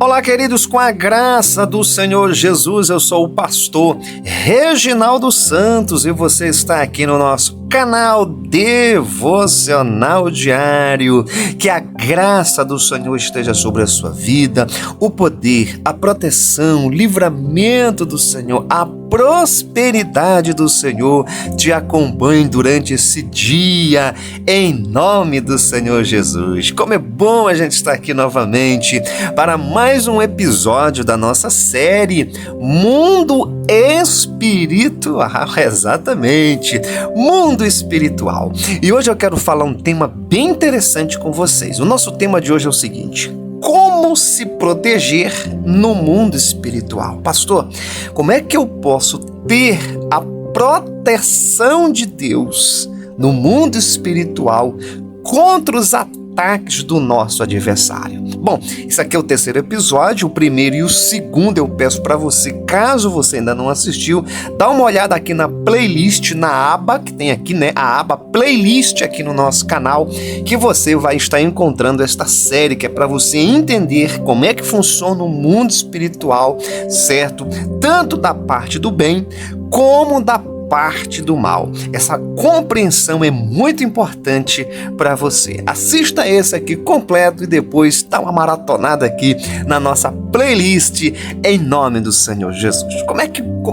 Olá, queridos, com a graça do Senhor Jesus, eu sou o pastor Reginaldo Santos e você está aqui no nosso canal Devocional Diário. Que a graça do Senhor esteja sobre a sua vida, o poder, a proteção, o livramento do Senhor, a prosperidade do Senhor te acompanhe durante esse dia, em nome do Senhor Jesus. Como é bom a gente estar aqui novamente para mais um episódio da nossa série Mundo Espiritual. Exatamente, Mundo Espiritual. E hoje eu quero falar um tema bem interessante com vocês. O nosso tema de hoje é o seguinte: como se proteger no mundo espiritual? Pastor, como é que eu posso ter a proteção de Deus no mundo espiritual contra os ataques do nosso adversário? Bom, isso aqui é o terceiro episódio, o primeiro e o segundo eu peço para você, caso você ainda não assistiu, dá uma olhada aqui na playlist, na aba que tem aqui, né, a aba playlist aqui no nosso canal, que você vai estar encontrando esta série, que é para você entender como é que funciona o mundo espiritual, certo? Tanto da parte do bem, como da parte do mal. Essa compreensão é muito importante para você. Assista esse aqui completo e depois dá uma maratonada aqui na nossa playlist em nome do Senhor Jesus. Como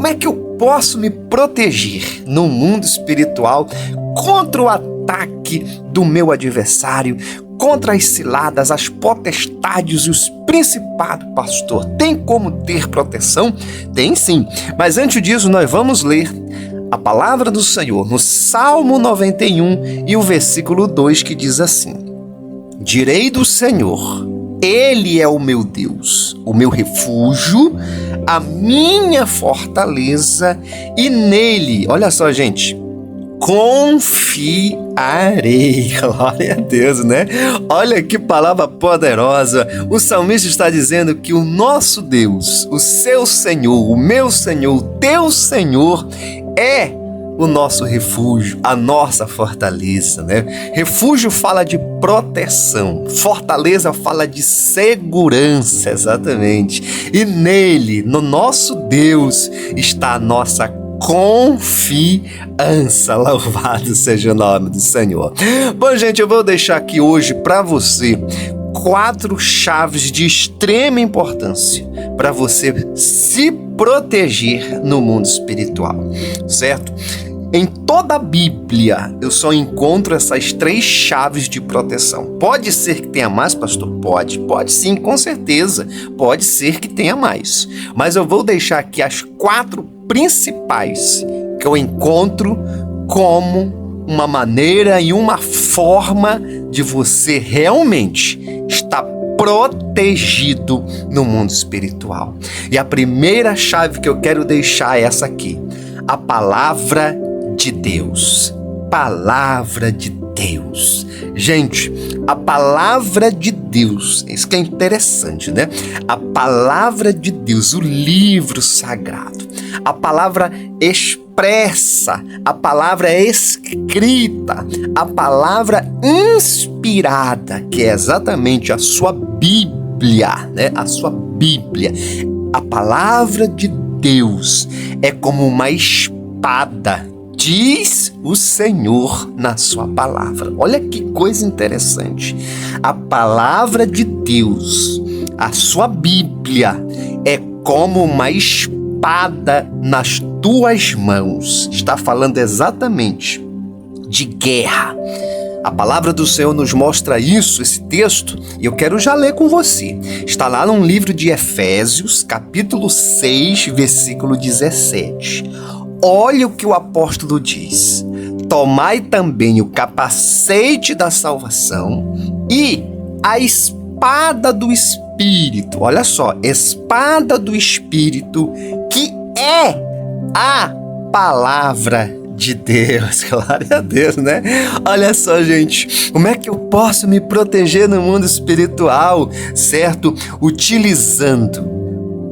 é que eu posso me proteger no mundo espiritual contra o ataque do meu adversário, contra as ciladas, as potestades e os principados? Pastor, tem como ter proteção? Tem sim, mas antes disso nós vamos ler a palavra do Senhor no Salmo 91 e o versículo 2, que diz assim: direi do Senhor, Ele é o meu Deus, o meu refúgio, a minha fortaleza, e nele, olha só, gente, confiarei. Glória a Deus, né? Olha que palavra poderosa. O salmista está dizendo que o nosso Deus, o seu Senhor, o meu Senhor, o teu Senhor é o nosso refúgio, a nossa fortaleza, né? Refúgio fala de proteção, fortaleza fala de segurança, exatamente. E nele, no nosso Deus, está a nossa confiança. Louvado seja o nome do Senhor. Bom, gente, eu vou deixar aqui hoje para você 4 chaves de extrema importância para você se proteger no mundo espiritual, certo? Em toda a Bíblia, eu só encontro essas 3 chaves de proteção. Pode ser que tenha mais, pastor? Pode sim, com certeza. Pode ser que tenha mais. Mas eu vou deixar aqui as 4 principais que eu encontro como uma maneira e uma forma de você realmente estar protegido no mundo espiritual. E a primeira chave que eu quero deixar é essa aqui: a palavra de Deus. Palavra de Deus. Gente, a palavra de Deus, isso que é interessante, né? A palavra de Deus, o livro sagrado, a palavra expressa, a palavra escrita, a palavra inspirada, que é exatamente a sua Bíblia, né? A sua Bíblia. A palavra de Deus é como uma espada, diz o Senhor na sua palavra. Olha que coisa interessante. A palavra de Deus, a sua Bíblia, é como uma espada nas tuas mãos. Está falando exatamente de guerra. A palavra do Senhor nos mostra isso, esse texto, e eu quero já ler com você. Está lá no livro de Efésios, capítulo 6, versículo 17. Olha o que o apóstolo diz: tomai também o capacete da salvação e a espada do Espírito. Olha só, espada do Espírito, que é a palavra de Deus. Glória a Deus, né? Olha só, gente, como é que eu posso me proteger no mundo espiritual, certo? Utilizando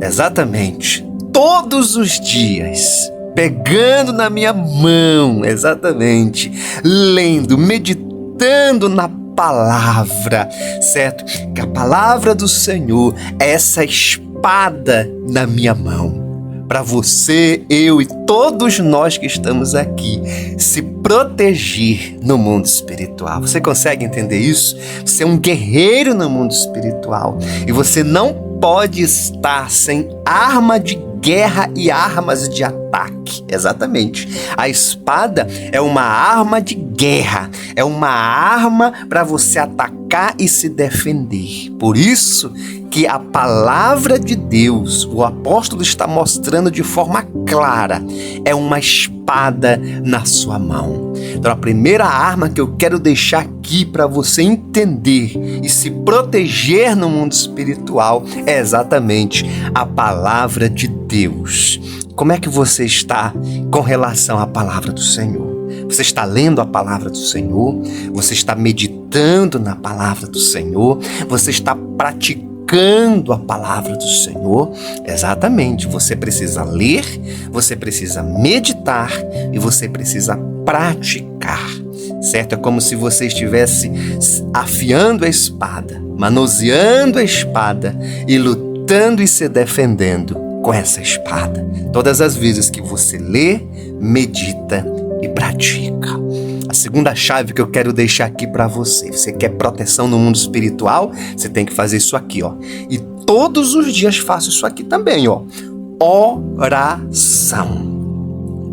exatamente todos os dias, pegando na minha mão, exatamente, lendo, meditando na palavra, certo? Que a palavra do Senhor é essa espada na minha mão. Para você, eu e todos nós que estamos aqui se proteger no mundo espiritual. Você consegue entender isso? Você é um guerreiro no mundo espiritual e você não pode estar sem arma de guerra e armas de ataque. Exatamente. A espada é uma arma de guerra, é uma arma para você atacar e se defender. Por isso que a palavra de Deus, o apóstolo está mostrando de forma clara, é uma espada na sua mão. Então a primeira arma que eu quero deixar aqui para você entender e se proteger no mundo espiritual é exatamente a palavra de Deus. Como é que você está com relação à palavra do Senhor? Você está lendo a palavra do Senhor? Você está meditando na palavra do Senhor? Você está praticando a palavra do Senhor? Exatamente, você precisa ler, você precisa meditar e você precisa praticar, certo? É como se você estivesse afiando a espada, manuseando a espada e lutando e se defendendo com essa espada. Todas as vezes que você lê, medita e pratica. A segunda chave que eu quero deixar aqui para você. Você quer proteção no mundo espiritual? Você tem que fazer isso aqui, ó. E todos os dias faço isso aqui também, ó. Oração.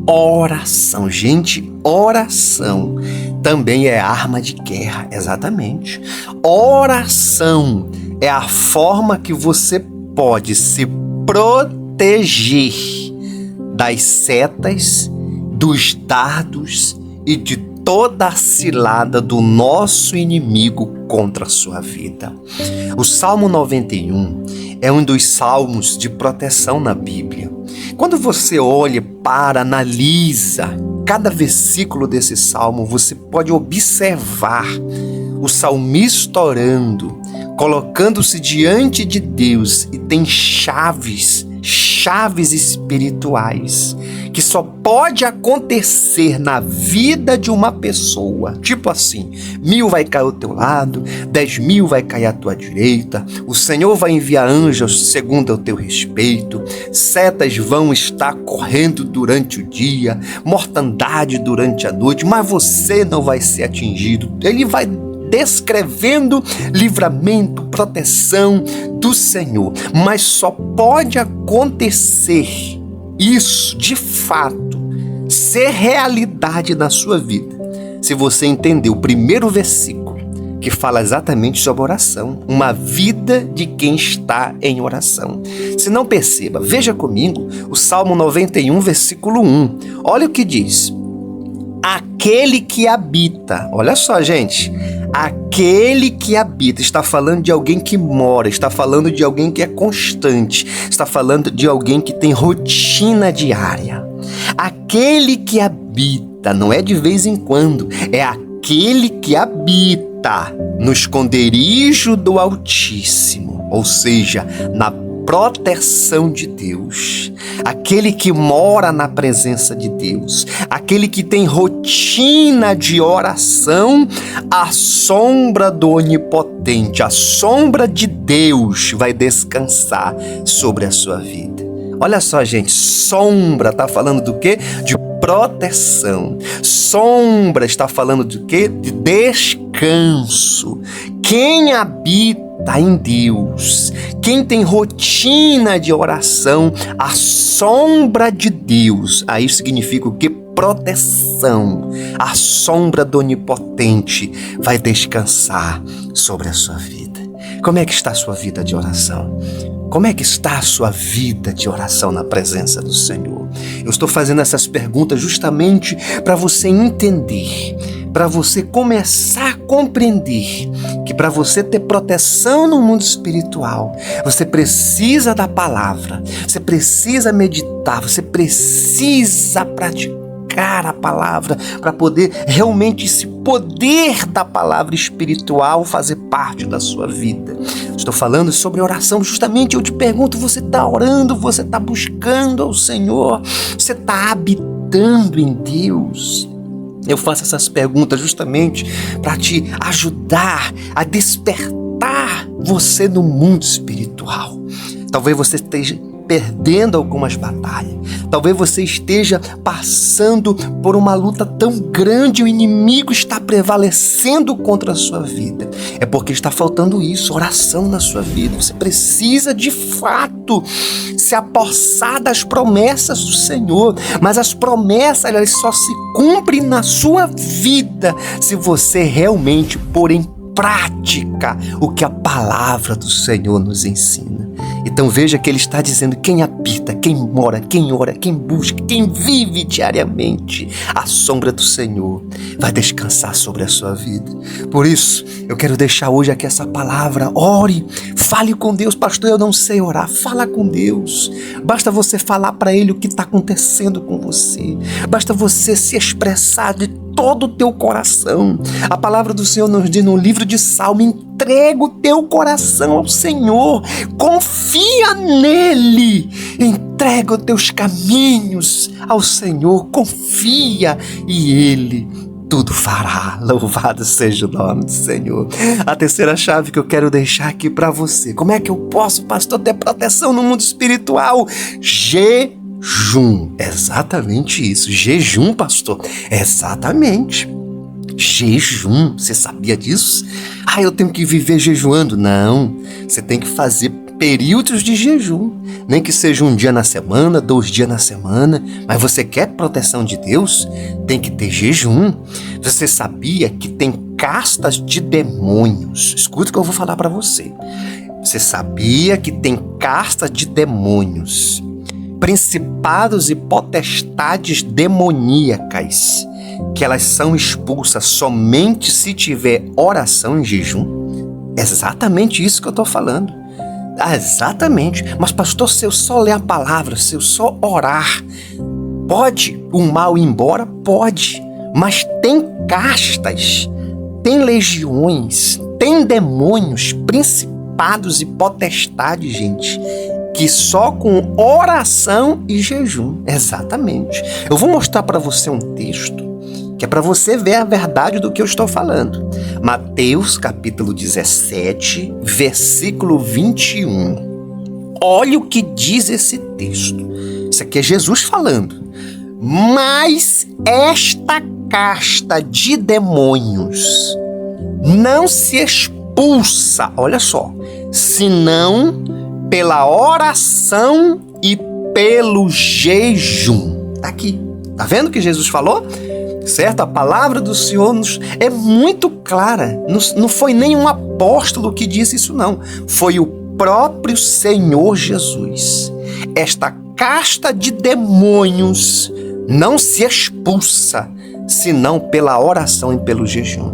Oração. Gente, oração também é arma de guerra. Exatamente. Oração é a forma que você pode se proteger das setas, dos dardos e de toda a cilada do nosso inimigo contra a sua vida. O Salmo 91 é um dos salmos de proteção na Bíblia. Quando você olha, analisa cada versículo desse salmo, você pode observar o salmista orando, colocando-se diante de Deus, e tem chaves espirituais que só pode acontecer na vida de uma pessoa. Tipo assim, 1.000 vai cair ao teu lado, 10.000 vai cair à tua direita, o Senhor vai enviar anjos segundo o teu respeito, setas vão estar correndo durante o dia, mortandade durante a noite, mas você não vai ser atingido. Ele vai descrevendo livramento, proteção do Senhor. Mas só pode acontecer isso, de fato, ser realidade na sua vida, se você entender o primeiro versículo, que fala exatamente sobre oração, uma vida de quem está em oração. Se não perceba, veja comigo o Salmo 91, versículo 1. Olha o que diz. Aquele que habita, olha só, gente, aquele que habita, está falando de alguém que mora, está falando de alguém que é constante, está falando de alguém que tem rotina diária. Aquele que habita, não é de vez em quando, é aquele que habita no esconderijo do Altíssimo, ou seja, na proteção de Deus, aquele que mora na presença de Deus, aquele que tem rotina de oração, a sombra do Onipotente, a sombra de Deus vai descansar sobre a sua vida. Olha só, gente, sombra está falando do quê? De proteção. Sombra está falando de quê? De descanso. Quem habita em Deus, quem tem rotina de oração, a sombra de Deus, aí significa o que? Proteção. A sombra do Onipotente vai descansar sobre a sua vida. Como é que está a sua vida de oração? Como é que está a sua vida de oração na presença do Senhor? Eu estou fazendo essas perguntas justamente para você entender, para você começar a compreender que para você ter proteção no mundo espiritual, você precisa da palavra, você precisa meditar, você precisa praticar a palavra para poder realmente esse poder da palavra espiritual fazer parte da sua vida. Estou falando sobre oração, justamente eu te pergunto, você está orando, você está buscando ao Senhor, você está habitando em Deus? Eu faço essas perguntas justamente para te ajudar a despertar você no mundo espiritual. Talvez você esteja perdendo algumas batalhas. Talvez você esteja passando por uma luta tão grande, o inimigo está prevalecendo contra a sua vida. É porque está faltando isso, oração na sua vida. Você precisa de fato se apossar das promessas do Senhor. Mas as promessas, elas só se cumprem na sua vida se você realmente pôr em prática o que a palavra do Senhor nos ensina. Então veja que ele está dizendo: quem habita, quem mora, quem ora, quem busca, quem vive diariamente à sombra do Senhor vai descansar sobre a sua vida. Por isso, eu quero deixar hoje aqui essa palavra: ore, fale com Deus. Pastor, eu não sei orar. Fala com Deus. Basta você falar para Ele o que está acontecendo com você. Basta você se expressar de todo o teu coração. A palavra do Senhor nos diz no livro de Salmo: entrega o teu coração ao Senhor, confia nele, entrega os teus caminhos ao Senhor, confia e Ele tudo fará. Louvado seja o nome do Senhor. A terceira chave que eu quero deixar aqui para você: como é que eu posso, pastor, ter proteção no mundo espiritual? Jejum. Exatamente isso. Jejum, pastor. Exatamente. Jejum. Você sabia disso? Eu tenho que viver jejuando. Não. Você tem que fazer períodos de jejum. Nem que seja um dia na semana, 2 dias na semana. Mas você quer proteção de Deus? Tem que ter jejum. Você sabia que tem castas de demônios? Escuta o que eu vou falar para você. Você sabia que tem castas de demônios, principados e potestades demoníacas, que elas são expulsas somente se tiver oração em jejum? Exatamente isso que eu estou falando. Exatamente. Mas pastor, se eu só ler a palavra, se eu só orar, pode o mal ir embora? Pode. Mas tem castas, tem legiões, tem demônios, principados e potestades, gente, que só com oração e jejum. Exatamente. Eu vou mostrar para você um texto que é para você ver a verdade do que eu estou falando. Mateus capítulo 17, versículo 21. Olha o que diz esse texto. Isso aqui é Jesus falando. Mas esta casta de demônios não se expulsa, olha só, senão pela oração e pelo jejum. Tá aqui. Tá vendo o que Jesus falou? Certo? A palavra do Senhor é muito clara. Não foi nenhum apóstolo que disse isso, não. Foi o próprio Senhor Jesus. Esta casta de demônios não se expulsa, senão pela oração e pelo jejum.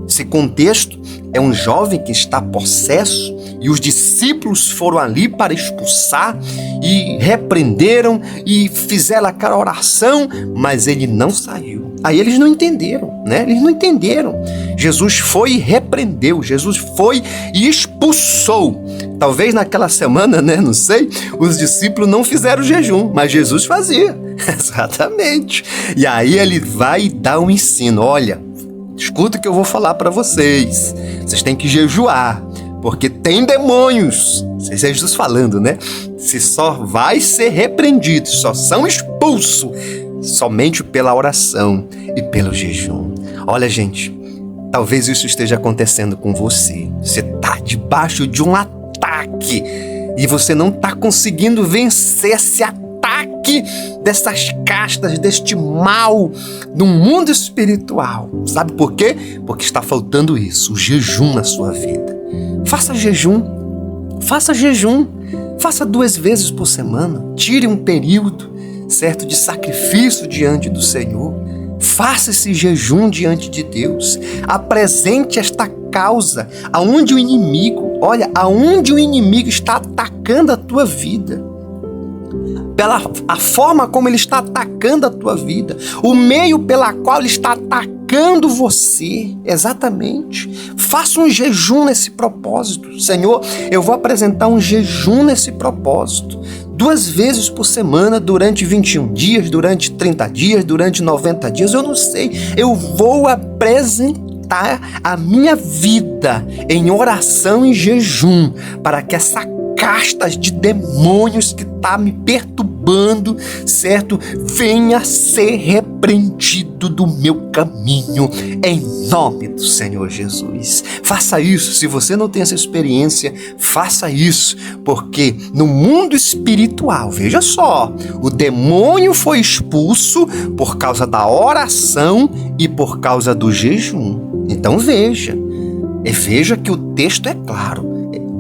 Esse contexto é um jovem que está possesso e os discípulos foram ali para expulsar e repreenderam e fizeram aquela oração, mas ele não saiu. Aí eles não entenderam, né? Eles não entenderam. Jesus foi e repreendeu, Jesus foi e expulsou. Talvez naquela semana, né? Não sei, os discípulos não fizeram jejum, mas Jesus fazia. Exatamente. E aí ele vai e dá um ensino. Olha, escuta o que eu vou falar para vocês. Vocês têm que jejuar, porque tem demônios. Jesus falando, né? Se só vai ser repreendido, só são expulsos somente pela oração e pelo jejum. Olha, gente, talvez isso esteja acontecendo com você. Você está debaixo de um ataque e você não está conseguindo vencer esse ataque dessas castas, deste mal do mundo espiritual. Sabe por quê? Porque está faltando isso, o jejum na sua vida. Faça jejum. Faça jejum. Faça 2 vezes por semana. Tire um período, certo, de sacrifício diante do Senhor. Faça esse jejum diante de Deus. Apresente esta causa aonde o inimigo, olha, aonde o inimigo está atacando a tua vida. Pela a forma como ele está atacando a tua vida, o meio pela qual ele está atacando você, exatamente. Faça um jejum nesse propósito. Senhor, eu vou apresentar um jejum nesse propósito. 2 vezes por semana, durante 21 dias, durante 30 dias, durante 90 dias, eu não sei. Eu vou apresentar a minha vida em oração e jejum para que essa casta de demônios que está me perturbando, certo? Venha ser repreendido do meu caminho, em nome do Senhor Jesus. Faça isso. Se você não tem essa experiência, faça isso, porque no mundo espiritual, veja só, o demônio foi expulso por causa da oração e por causa do jejum. Então veja que o texto é claro.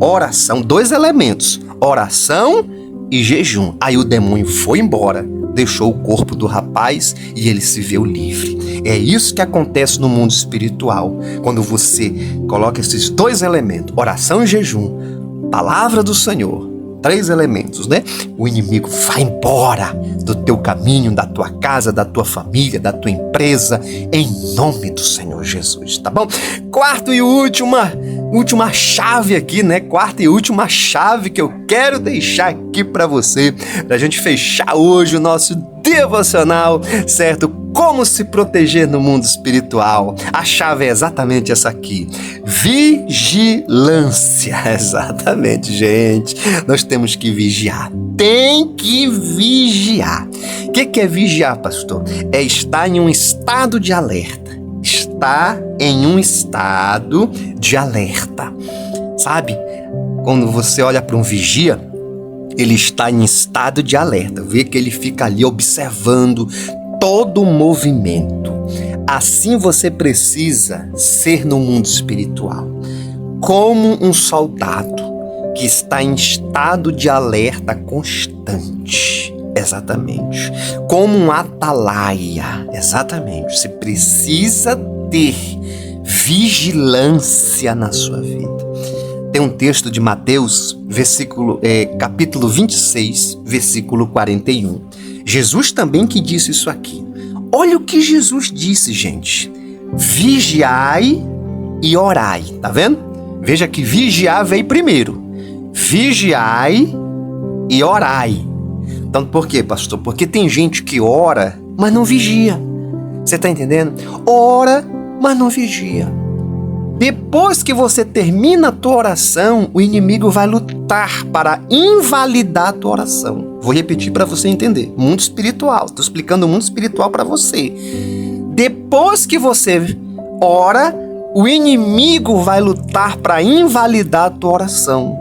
Oração, 2 elementos, oração e jejum. Aí o demônio foi embora, deixou o corpo do rapaz e ele se viu livre. É isso que acontece no mundo espiritual, quando você coloca esses 2 elementos, oração e jejum, palavra do Senhor, 3 elementos, né? O inimigo vai embora do teu caminho, da tua casa, da tua família, da tua empresa, em nome do Senhor Jesus, tá bom? Quarto e última chave aqui, né? Quarta e última chave que eu quero deixar aqui para você, pra gente fechar hoje o nosso devocional, certo? Como se proteger no mundo espiritual. A chave é exatamente essa aqui. Vigilância. Exatamente, gente. Nós temos que vigiar. Tem que vigiar. O que é vigiar, pastor? É estar em um estado de alerta. Estar em um estado de alerta. Sabe? Quando você olha para um vigia, ele está em estado de alerta. Vê que ele fica ali observando todo o movimento. Assim você precisa ser no mundo espiritual, como um soldado que está em estado de alerta constante. Exatamente. Como um atalaia. Exatamente. Você precisa ter vigilância na sua vida. Tem um texto de Mateus, capítulo 26, versículo 41. Jesus também que disse isso aqui. Olha o que Jesus disse, gente. Vigiai e orai. Tá vendo? Veja que vigiar veio primeiro. Vigiai e orai. Então, por quê, pastor? Porque tem gente que ora, mas não vigia. Você tá entendendo? Ora, mas não vigia. Depois que você termina a tua oração, o inimigo vai lutar para invalidar a tua oração. Vou repetir para você entender. Mundo espiritual. Estou explicando o mundo espiritual para você. Depois que você ora, o inimigo vai lutar para invalidar a tua oração.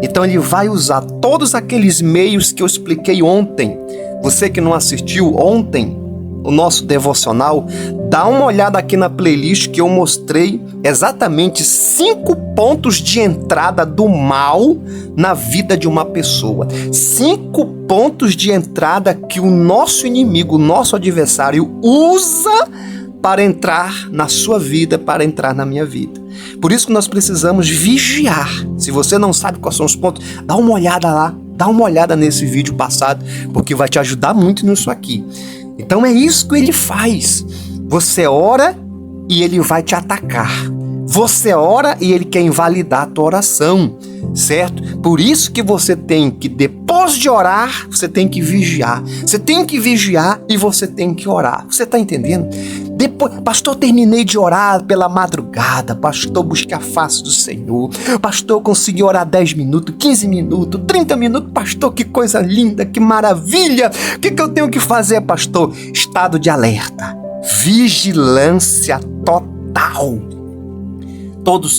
Então ele vai usar todos aqueles meios que eu expliquei ontem. Você que não assistiu ontem o nosso devocional, dá uma olhada aqui na playlist que eu mostrei exatamente 5 pontos de entrada do mal na vida de uma pessoa. 5 pontos de entrada que o nosso inimigo, o nosso adversário usa para entrar na sua vida, para entrar na minha vida. Por isso que nós precisamos vigiar. Se você não sabe quais são os pontos, dá uma olhada lá, dá uma olhada nesse vídeo passado, porque vai te ajudar muito nisso aqui. Então é isso que ele faz. Você ora e ele vai te atacar. Você ora e ele quer invalidar a tua oração, certo? Por isso que você tem que, depois de orar, você tem que vigiar. Você tem que vigiar e você tem que orar. Você está entendendo? Depois, pastor, terminei de orar pela madrugada. Pastor, busquei a face do Senhor. Pastor, eu consegui orar 10 minutos, 15 minutos, 30 minutos. Pastor, que coisa linda, que maravilha. O que eu tenho que fazer, pastor? Estado de alerta. Vigilância total.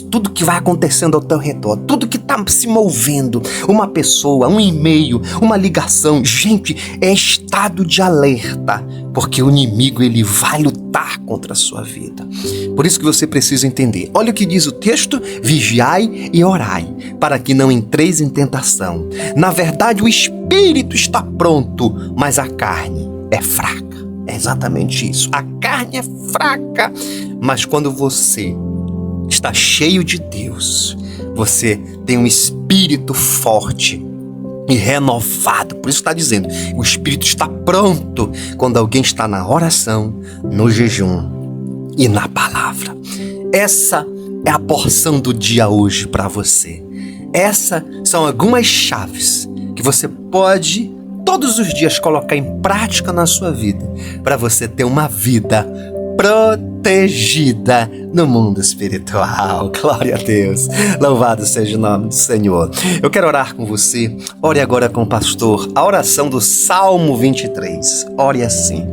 Tudo que vai acontecendo ao teu redor, tudo que está se movendo, uma pessoa, um e-mail, uma ligação, gente, é estado de alerta, porque o inimigo ele vai lutar contra a sua vida. Por isso que você precisa entender. Olha o que diz o texto: vigiai e orai, para que não entreis em tentação. Na verdade, o espírito está pronto, mas a carne é fraca. É exatamente isso. A carne é fraca, mas quando você está cheio de Deus, você tem um espírito forte e renovado. Por isso está dizendo, o espírito está pronto quando alguém está na oração, no jejum e na palavra. Essa é a porção do dia hoje para você. Essas são algumas chaves que você pode todos os dias colocar em prática na sua vida, para você ter uma vida protegida no mundo espiritual. Glória a Deus. Louvado seja o nome do Senhor. Eu quero orar com você. Ore agora com o pastor. A oração do Salmo 23. Ore assim: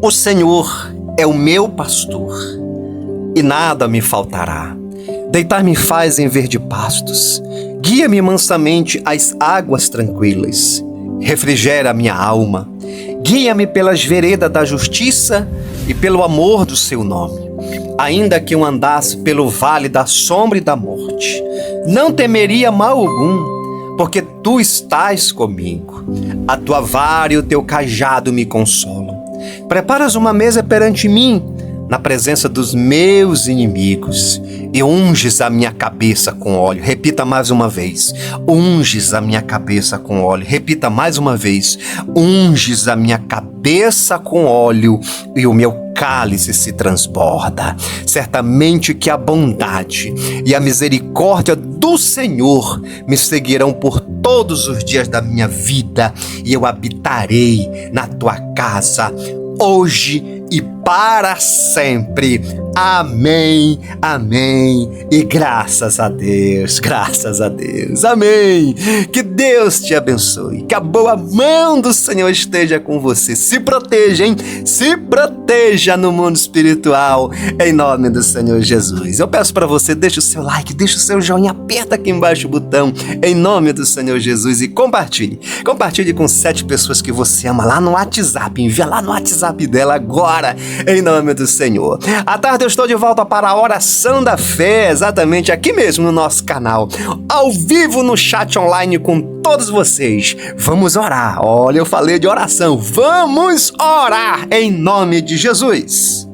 o Senhor é o meu pastor e nada me faltará. Deitar-me faz em verde pastos. Guia-me mansamente às águas tranquilas. Refrigera a minha alma. Guia-me pelas veredas da justiça e pelo amor do seu nome. Ainda que eu andasse pelo vale da sombra e da morte, não temeria mal algum, porque tu estás comigo. A tua vara e o teu cajado me consolam. Preparas uma mesa perante mim, na presença dos meus inimigos, e unges a minha cabeça com óleo. Repita mais uma vez: unges a minha cabeça com óleo. Repita mais uma vez: unges a minha cabeça com óleo, e o meu cálice se transborda. Certamente que a bondade e a misericórdia do Senhor me seguirão por todos os dias da minha vida, e eu habitarei na tua casa hoje e para sempre. Amém, amém e graças a Deus, amém. Que Deus te abençoe, que a boa mão do Senhor esteja com você. Se proteja, hein? Se proteja no mundo espiritual, em nome do Senhor Jesus. Eu peço para você, deixa o seu like, deixa o seu joinha, aperta aqui embaixo o botão, em nome do Senhor Jesus, e compartilhe com 7 pessoas que você ama lá no WhatsApp. Envia lá no WhatsApp dela agora, em nome do Senhor. À tarde eu estou de volta para a oração da fé, exatamente aqui mesmo no nosso canal, ao vivo no chat online com todos vocês. Vamos orar. Olha, eu falei de oração. Vamos orar em nome de Jesus.